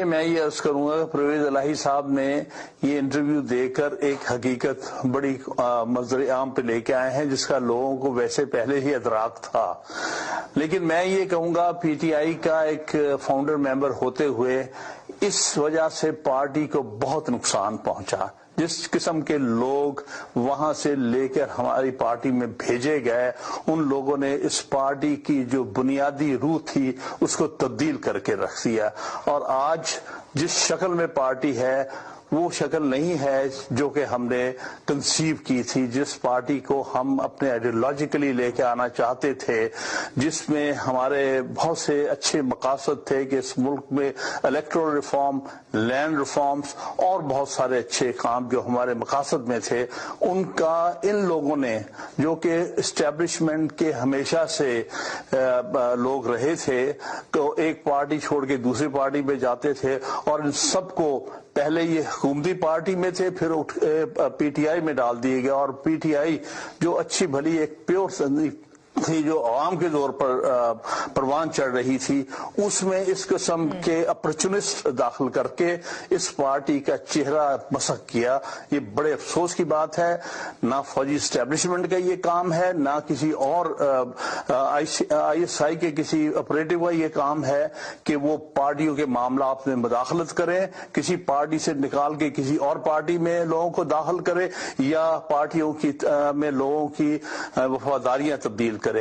میں یہ عرض کروں گا کہ پرویز الہی صاحب نے یہ انٹرویو دے کر ایک حقیقت بڑی منظر عام پہ لے کے آئے ہیں جس کا لوگوں کو ویسے پہلے ہی ادراک تھا، لیکن میں یہ کہوں گا پی ٹی آئی کا ایک فاؤنڈر ممبر ہوتے ہوئے اس وجہ سے پارٹی کو بہت نقصان پہنچا۔ جس قسم کے لوگ وہاں سے لے کر ہماری پارٹی میں بھیجے گئے، ان لوگوں نے اس پارٹی کی جو بنیادی روح تھی اس کو تبدیل کر کے رکھ دیا، اور آج جس شکل میں پارٹی ہے وہ شکل نہیں ہے جو کہ ہم نے کنسیو کی تھی، جس پارٹی کو ہم اپنے آئیڈیالوجیکلی لے کے آنا چاہتے تھے، جس میں ہمارے بہت سے اچھے مقاصد تھے کہ اس ملک میں الیکٹورل ریفارم، لینڈ ریفارمز اور بہت سارے اچھے کام جو ہمارے مقاصد میں تھے، ان کا ان لوگوں نے جو کہ اسٹیبلشمنٹ کے ہمیشہ سے لوگ رہے تھے تو ایک پارٹی چھوڑ کے دوسری پارٹی میں جاتے تھے، اور ان سب کو پہلے یہ حکومتی پارٹی میں تھے پھر پی ٹی آئی میں ڈال دیے گئے، اور پی ٹی آئی جو اچھی بھلی ایک پیور تھی جو عوام کے دور پر پروان چڑھ رہی تھی، اس میں اس قسم کے اپرچونسٹ داخل کر کے اس پارٹی کا چہرہ مسخ کیا۔ یہ بڑے افسوس کی بات ہے، نہ فوجی اسٹیبلشمنٹ کا یہ کام ہے، نہ کسی اور آئی ایس آئی کے کسی آپریٹو کا یہ کام ہے کہ وہ پارٹیوں کے معاملات میں مداخلت کریں، کسی پارٹی سے نکال کے کسی اور پارٹی میں لوگوں کو داخل کرے، یا پارٹیوں میں لوگوں کی وفاداریاں تبدیل کرے۔